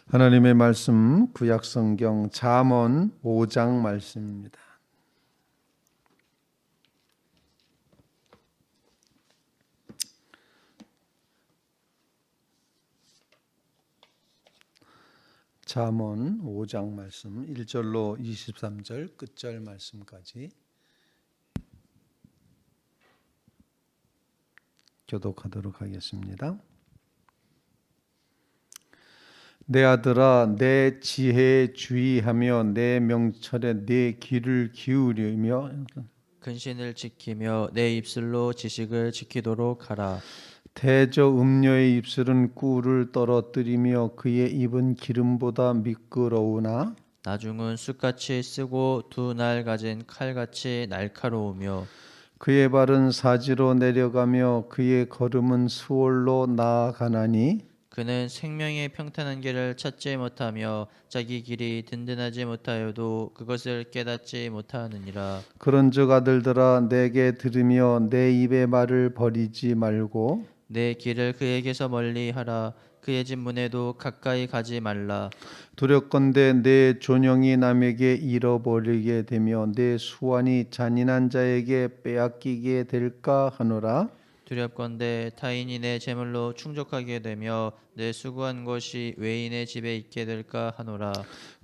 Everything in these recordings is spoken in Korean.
하나님의 말씀 구약성경 잠언 5장 말씀입니다. 잠언 5장 말씀 1절로 23절 끝절 말씀까지 교독하도록 하겠습니다. 내 아들아, 내 지혜에 주의하며 내 명철에 내 귀를 기울이며 근신을 지키며 내 입술로 지식을 지키도록 하라. 대저 음녀의 입술은 꿀을 떨어뜨리며 그의 입은 기름보다 미끄러우나 나중은 숯같이 쓰고 두 날 가진 칼같이 날카로우며 그의 발은 사지로 내려가며 그의 걸음은 수월로 나아가나니 그는 생명의 평탄한 길을 찾지 못하며 자기 길이 든든하지 못하여도 그것을 깨닫지 못하느니라. 그런즉 아들들아 내게 들으며 내 입의 말을 버리지 말고 내 길을 그에게서 멀리 하라. 그의 집 문에도 가까이 가지 말라. 두렵건대 내 존영이 남에게 잃어버리게 되며 내 수완이 잔인한 자에게 빼앗기게 될까 하노라. 두렵건대 타인이 내 재물로 충족하게 되며 내 수고한 것이 외인의 집에 있게 될까 하노라.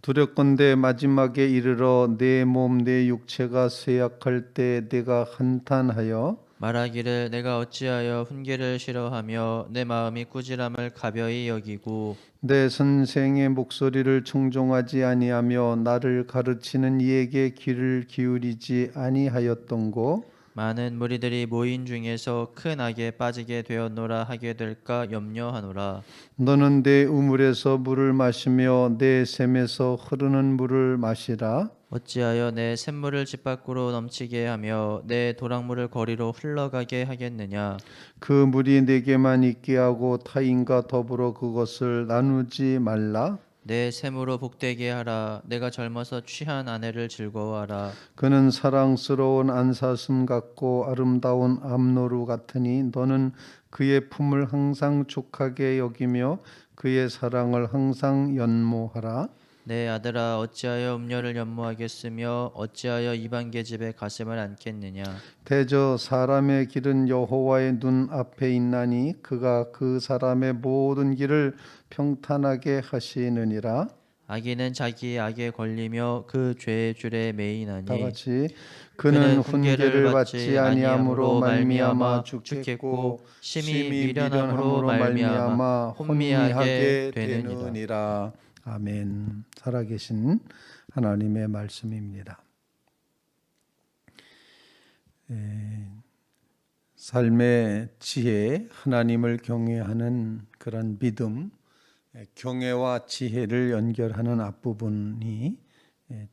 두렵건대 마지막에 이르러 내 몸 내 육체가 쇠약할 때 내가 한탄하여 말하기를 내가 어찌하여 훈계를 싫어하며 내 마음이 꾸지람을 가벼이 여기고 내 선생의 목소리를 청종하지 아니하며 나를 가르치는 이에게 귀를 기울이지 아니하였던고. 많은 무리들이 모인 중에서 큰 악에 빠지게 되었노라 하게 될까 염려하노라. 너는 내 우물에서 물을 마시며 내 샘에서 흐르는 물을 마시라. 어찌하여 내 샘물을 집 밖으로 넘치게 하며 내 도랑물을 거리로 흘러가게 하겠느냐. 그 물이 내게만 있게 하고 타인과 더불어 그것을 나누지 말라. 내 샘으로 복되게 하라. 내가 젊어서 취한 아내를 즐거워하라. 그는 사랑스러운 안사슴 같고 아름다운 암노루 같으니 너는 그의 품을 항상 족하게 여기며 그의 사랑을 항상 연모하라. 내 아들아, 어찌하여 음녀를 연모하겠으며 어찌하여 이방 계집에 가슴을 안겠느냐. 대저 사람의 길은 여호와의 눈 앞에 있나니 그가 그 사람의 모든 길을 평탄하게 하시느니라. 악인은 자기의 악에 걸리며 그 죄의 줄에 매이나니 다 같이 그는 훈계를 받지 아니함으로 말미암아 죽겠고 죽겠고 심히 심히 미련함으로 말미암아 혼미하게 되느니라. 되느니라. 아멘. 살아계신 하나님의 말씀입니다. 삶의 지혜, 하나님을 경외하는 그런 믿음, 경외와 지혜를 연결하는 앞부분이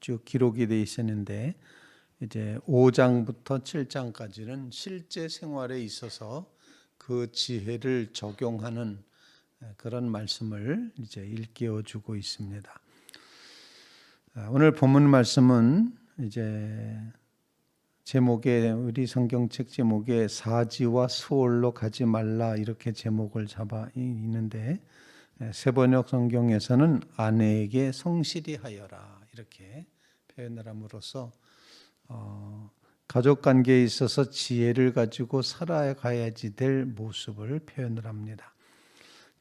쭉 기록이 되어 있었는데 이제 5장부터 7장까지는 실제 생활에 있어서 그 지혜를 적용하는 그런 말씀을 이제 일깨워 주고 있습니다. 오늘 본문 말씀은 이제 제목에 우리 성경책 제목에 사지와 수월로 가지 말라 이렇게 제목을 잡아 있는데 세번역 성경에서는 아내에게 성실히 하여라 이렇게 표현을 함으로써 가족 관계에 있어서 지혜를 가지고 살아가야지 될 모습을 표현을 합니다.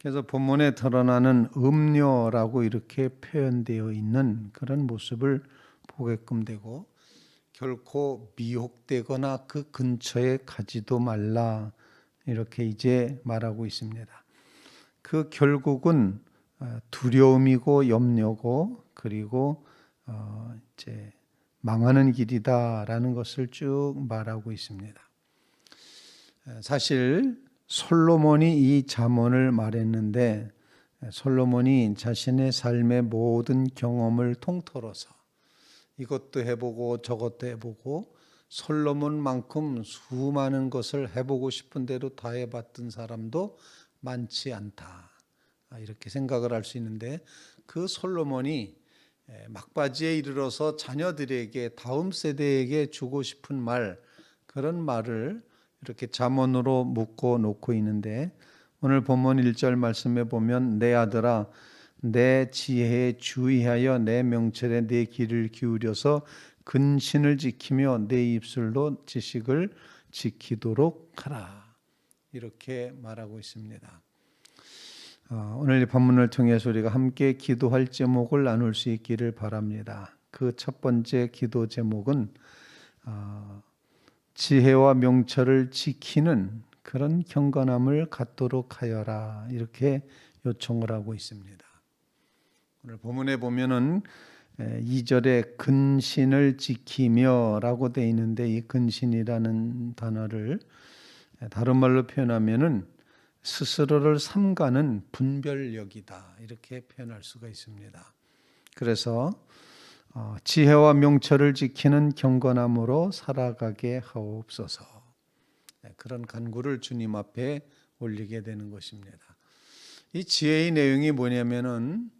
그래서 본문에 드러나는 음녀라고 이렇게 표현되어 있는 그런 모습을 보게끔 되고 결코 미혹되거나 그 근처에 가지도 말라 이렇게 이제 말하고 있습니다. 그 결국은 두려움이고 염려고 그리고 이제 망하는 길이다라는 것을 쭉 말하고 있습니다. 사실 솔로몬이 이 잠언을 말했는데 솔로몬이 자신의 삶의 모든 경험을 통틀어서 이것도 해보고 저것도 해보고 솔로몬만큼 수많은 것을 해보고 싶은 대로 다 해봤던 사람도 많지 않다 이렇게 생각을 할 수 있는데 그 솔로몬이 막바지에 이르러서 자녀들에게 다음 세대에게 주고 싶은 말 그런 말을 이렇게 잠언으로 묶어 놓고 있는데 오늘 본문 1절 말씀에 보면 내 아들아 내 지혜에 주의하여 내 명철에 내 귀를 기울여서 근신을 지키며 내 입술로 지식을 지키도록 하라. 이렇게 말하고 있습니다. 오늘 이 본문을 통해서 우리가 함께 기도할 제목을 나눌 수 있기를 바랍니다. 그 첫 번째 기도 제목은 지혜와 명철을 지키는 그런 경건함을 갖도록 하여라, 이렇게 요청을 하고 있습니다. 오늘 본문에 보면은 2절에 근신을 지키며 라고 되어 있는데, 이 근신이라는 단어를 다른 말로 표현하면은 스스로를 삼가는 분별력이다, 이렇게 표현할 수가 있습니다. 그래서 지혜와 명철을 지키는 경건함으로 살아가게 하옵소서, 그런 간구를 주님 앞에 올리게 되는 것입니다. 이 지혜의 내용이 뭐냐면은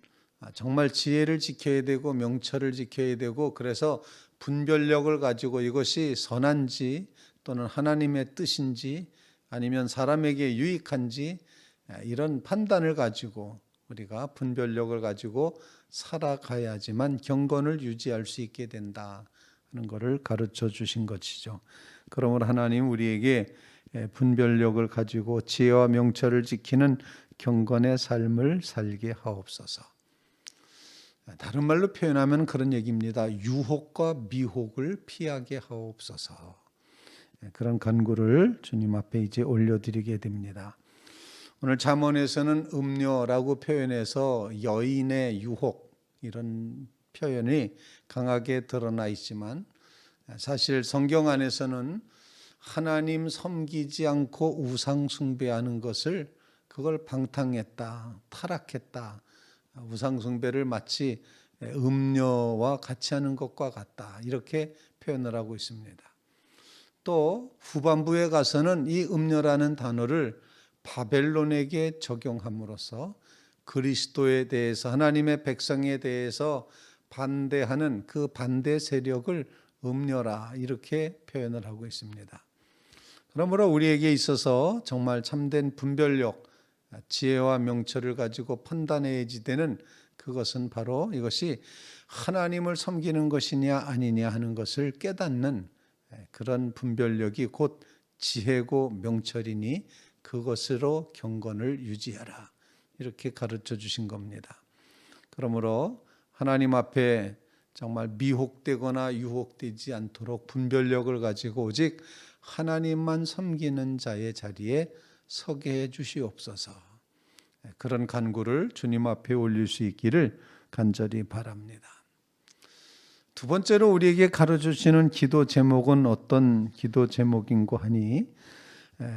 정말 지혜를 지켜야 되고 명철을 지켜야 되고, 그래서 분별력을 가지고 이것이 선한지 또는 하나님의 뜻인지 아니면 사람에게 유익한지 이런 판단을 가지고 우리가 분별력을 가지고 살아가야지만 경건을 유지할 수 있게 된다 하는 것을 가르쳐 주신 것이죠. 그러므로 하나님 우리에게 분별력을 가지고 지혜와 명철을 지키는 경건의 삶을 살게 하옵소서. 다른 말로 표현하면 그런 얘기입니다. 유혹과 미혹을 피하게 하옵소서. 그런 간구를 주님 앞에 이제 올려드리게 됩니다. 오늘 잠언에서는 음료라고 표현해서 여인의 유혹, 이런 표현이 강하게 드러나 있지만, 사실 성경 안에서는 하나님 섬기지 않고 우상 숭배하는 것을, 그걸 방탕했다, 타락했다, 우상 숭배를 마치 음료와 같이 하는 것과 같다, 이렇게 표현을 하고 있습니다. 또 후반부에 가서는 이 음료라는 단어를 바벨론에게 적용함으로써 그리스도에 대해서, 하나님의 백성에 대해서 반대하는 그 반대 세력을 음료라, 이렇게 표현을 하고 있습니다. 그러므로 우리에게 있어서 정말 참된 분별력, 지혜와 명철을 가지고 판단해야지 되는 그것은 바로 이것이 하나님을 섬기는 것이냐 아니냐 하는 것을 깨닫는 그런 분별력이 곧 지혜고 명철이니 그것으로 경건을 유지하라, 이렇게 가르쳐 주신 겁니다. 그러므로 하나님 앞에 정말 미혹되거나 유혹되지 않도록 분별력을 가지고 오직 하나님만 섬기는 자의 자리에 서게 해 주시옵소서. 그런 간구를 주님 앞에 올릴 수 있기를 간절히 바랍니다. 두 번째로 우리에게 가르쳐주시는 기도 제목은 어떤 기도 제목인고 하니,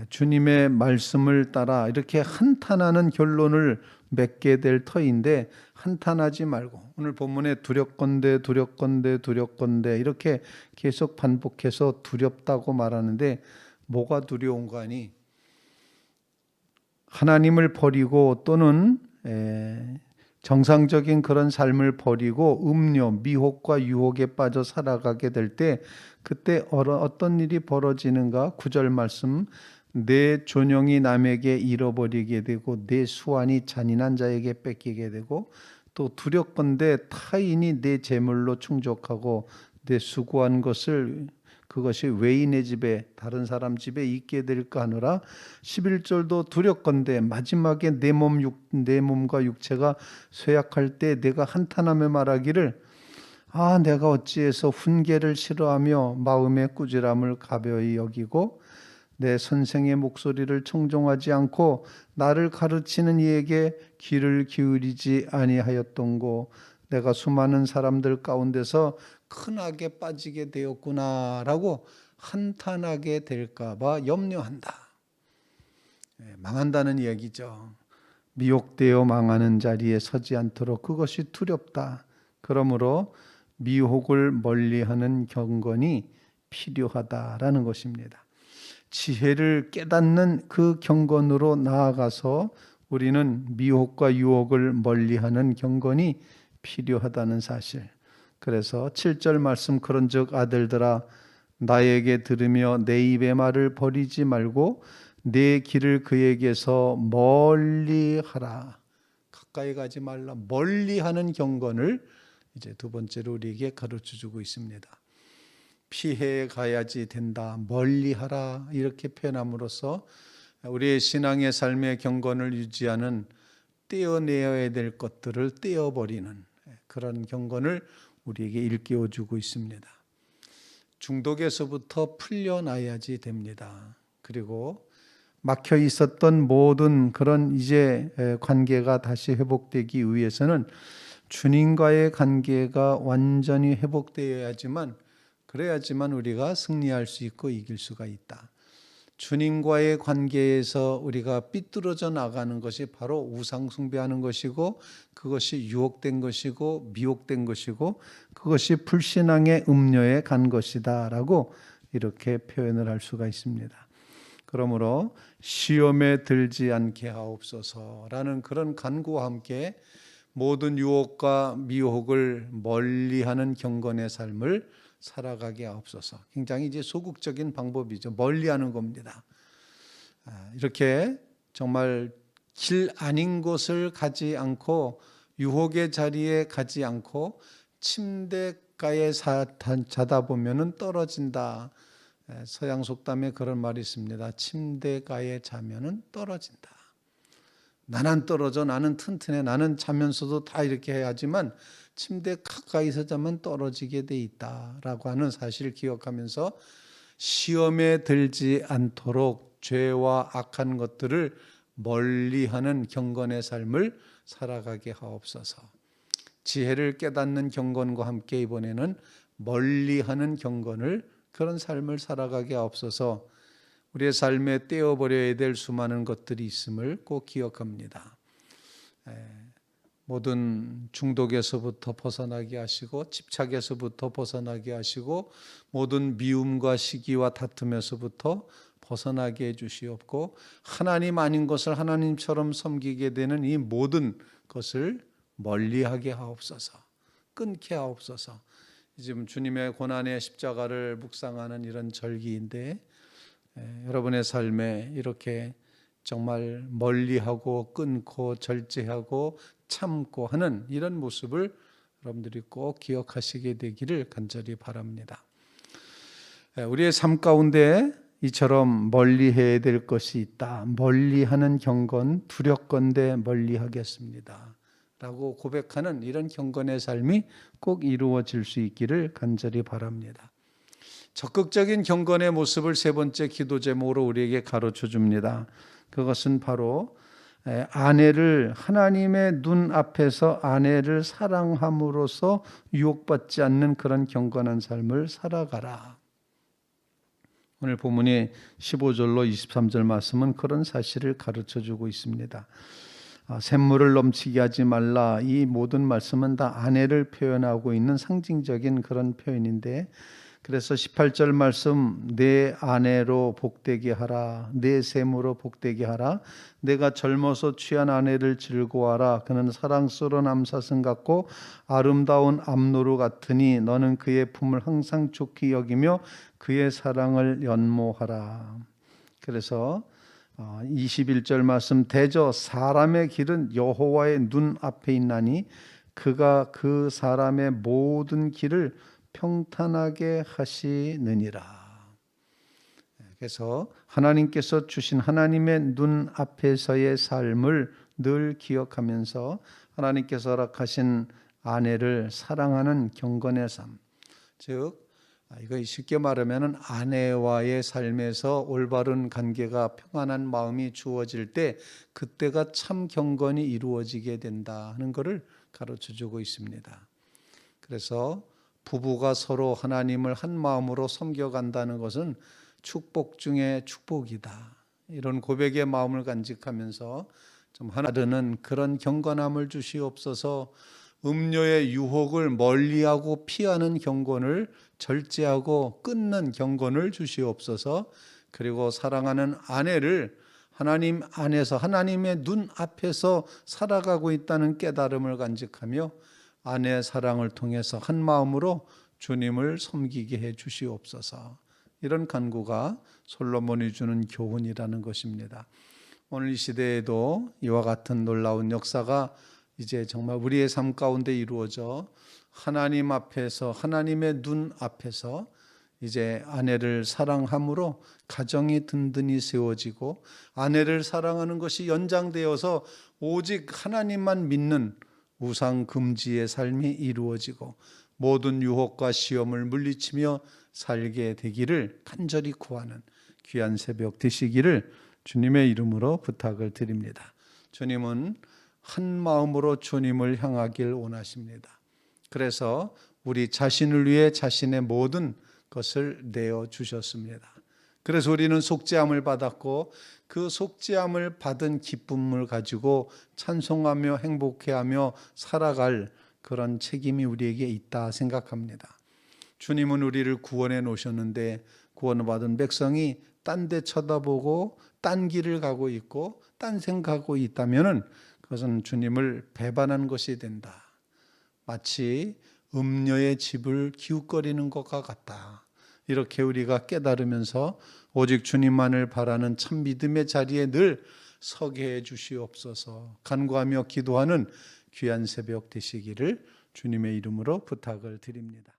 주님의 말씀을 따라 이렇게 한탄하는 결론을 맺게 될 터인데, 한탄하지 말고, 오늘 본문에 두렵건대 두렵건대 두렵건대 이렇게 계속 반복해서 두렵다고 말하는데, 뭐가 두려운 거 아니? 하나님을 버리고 또는 정상적인 그런 삶을 버리고 음료, 미혹과 유혹에 빠져 살아가게 될 때, 그때 어떤 일이 벌어지는가? 9절 말씀, 내 존영이 남에게 잃어버리게 되고 내 수완이 잔인한 자에게 뺏기게 되고, 또 두렵건대 타인이 내 재물로 충족하고 내 수고한 것을, 그것이 외인의 집에, 다른 사람 집에 있게 될까 하노라. 11절도 두렵건대 마지막에 내 몸과 육체가 쇠약할 때 내가 한탄하며 말하기를, 내가 어찌해서 훈계를 싫어하며 마음의 꾸지람을 가벼이 여기고 내 선생의 목소리를 청종하지 않고 나를 가르치는 이에게 귀를 기울이지 아니하였던고, 내가 수많은 사람들 가운데서 큰 악에 빠지게 되었구나라고 한탄하게 될까 봐 염려한다. 망한다는 이야기죠. 미혹되어 망하는 자리에 서지 않도록 그것이 두렵다. 그러므로 미혹을 멀리하는 경건이 필요하다라는 것입니다. 지혜를 깨닫는 그 경건으로 나아가서 우리는 미혹과 유혹을 멀리하는 경건이 필요하다는 사실. 그래서 7절 말씀, 그런즉 아들들아 나에게 들으며 내 입의 말을 버리지 말고 내 길을 그에게서 멀리 하라. 가까이 가지 말라, 멀리하는 경건을 이제 두 번째로 우리에게 가르쳐 주고 있습니다. 피해 가야지 된다, 멀리하라 이렇게 표현함으로써 우리의 신앙의 삶의 경건을 유지하는 떼어내어야 될 것들을 떼어버리는 그런 경건을 우리에게 일깨워 주고 있습니다. 중독에서부터 풀려나야지 됩니다. 그리고 막혀 있었던 모든 그런 이제 관계가 다시 회복되기 위해서는 주님과의 관계가 완전히 회복되어야지만, 그래야지만 우리가 승리할 수 있고 이길 수가 있다. 주님과의 관계에서 우리가 삐뚤어져 나가는 것이 바로 우상 숭배하는 것이고, 그것이 유혹된 것이고 미혹된 것이고, 그것이 불신앙의 음료에 간 것이다 라고 이렇게 표현을 할 수가 있습니다. 그러므로 시험에 들지 않게 하옵소서라는 그런 간구와 함께 모든 유혹과 미혹을 멀리하는 경건의 삶을 살아가게 하옵소서. 굉장히 이제 소극적인 방법이죠. 멀리하는 겁니다. 이렇게 정말 길 아닌 곳을 가지 않고, 유혹의 자리에 가지 않고 침대가에 자다 보면은 떨어진다. 서양 속담에 그런 말이 있습니다. 침대가에 자면은 떨어진다. 나는 떨어져, 나는 튼튼해, 나는 자면서도 다 이렇게 해야지만 침대 가까이서 자면 떨어지게 돼 있다라고 하는 사실을 기억하면서 시험에 들지 않도록 죄와 악한 것들을 멀리하는 경건의 삶을 살아가게 하옵소서. 지혜를 깨닫는 경건과 함께 이번에는 멀리하는 경건을, 그런 삶을 살아가게 하옵소서. 우리의 삶에 떼어버려야 될 수많은 것들이 있음을 꼭 기억합니다. 모든 중독에서부터 벗어나게 하시고, 집착에서부터 벗어나게 하시고, 모든 미움과 시기와 다툼에서부터 벗어나게 해주시옵고, 하나님 아닌 것을 하나님처럼 섬기게 되는 이 모든 것을 멀리하게 하옵소서. 끊게 하옵소서. 지금 주님의 고난의 십자가를 묵상하는 이런 절기인데, 여러분의 삶에 이렇게 정말 멀리하고 끊고 절제하고 참고 하는 이런 모습을 여러분들이 꼭 기억하시게 되기를 간절히 바랍니다. 우리의 삶 가운데 이처럼 멀리해야 될 것이 있다. 멀리하는 경건, 두렵건대 멀리하겠습니다 라고 고백하는 이런 경건의 삶이 꼭 이루어질 수 있기를 간절히 바랍니다. 적극적인 경건의 모습을 세 번째 기도 제목으로 우리에게 가르쳐 줍니다. 그것은 바로 아내를, 하나님의 눈 앞에서 아내를 사랑함으로써 유혹받지 않는 그런 경건한 삶을 살아가라. 오늘 본문의 15절로 23절 말씀은 그런 사실을 가르쳐 주고 있습니다. 샘물을 넘치게 하지 말라. 이 모든 말씀은 다 아내를 표현하고 있는 상징적인 그런 표현인데, 그래서 18절 말씀, 내 아내로 복되게 하라, 내 샘으로 복되게 하라, 내가 젊어서 취한 아내를 즐거워하라. 그는 사랑스러운 암사슴 같고 아름다운 암노루 같으니 너는 그의 품을 항상 좋게 여기며 그의 사랑을 연모하라. 그래서 21절 말씀, 대저 사람의 길은 여호와의 눈 앞에 있나니 그가 그 사람의 모든 길을 평탄하게 하시느니라. 그래서 하나님께서 주신 하나님의 눈 앞에서의 삶을 늘 기억하면서 하나님께서 허락하신 아내를 사랑하는 경건의 삶, 즉 이거 쉽게 말하면 아내와의 삶에서 올바른 관계가, 평안한 마음이 주어질 때 그때가 참 경건이 이루어지게 된다 하는 것을 가르쳐주고 있습니다. 그래서 부부가 서로 하나님을 한 마음으로 섬겨간다는 것은 축복 중에 축복이다. 이런 고백의 마음을 간직하면서 좀 하나는 그런 경건함을 주시옵소서. 음료의 유혹을 멀리하고 피하는 경건을, 절제하고 끊는 경건을 주시옵소서. 그리고 사랑하는 아내를 하나님 안에서, 하나님의 눈 앞에서 살아가고 있다는 깨달음을 간직하며 아내의 사랑을 통해서 한 마음으로 주님을 섬기게 해 주시옵소서. 이런 간구가 솔로몬이 주는 교훈이라는 것입니다. 오늘 이 시대에도 이와 같은 놀라운 역사가 이제 정말 우리의 삶 가운데 이루어져 하나님 앞에서, 하나님의 눈 앞에서 이제 아내를 사랑함으로 가정이 든든히 세워지고, 아내를 사랑하는 것이 연장되어서 오직 하나님만 믿는 우상 금지의 삶이 이루어지고, 모든 유혹과 시험을 물리치며 살게 되기를 간절히 구하는 귀한 새벽 되시기를 주님의 이름으로 부탁을 드립니다. 주님은 한 마음으로 주님을 향하길 원하십니다. 그래서 우리 자신을 위해 자신의 모든 것을 내어 주셨습니다. 그래서 우리는 속죄함을 받았고, 그 속죄함을 받은 기쁨을 가지고 찬송하며 행복해하며 살아갈 그런 책임이 우리에게 있다 생각합니다. 주님은 우리를 구원해 놓으셨는데, 구원을 받은 백성이 딴 데 쳐다보고 딴 길을 가고 있고 딴 생각하고 있다면 그것은 주님을 배반한 것이 된다. 마치 음녀의 집을 기웃거리는 것과 같다. 이렇게 우리가 깨달으면서 오직 주님만을 바라는 참 믿음의 자리에 늘 서게 해 주시옵소서. 간구하며 기도하는 귀한 새벽 되시기를 주님의 이름으로 부탁을 드립니다.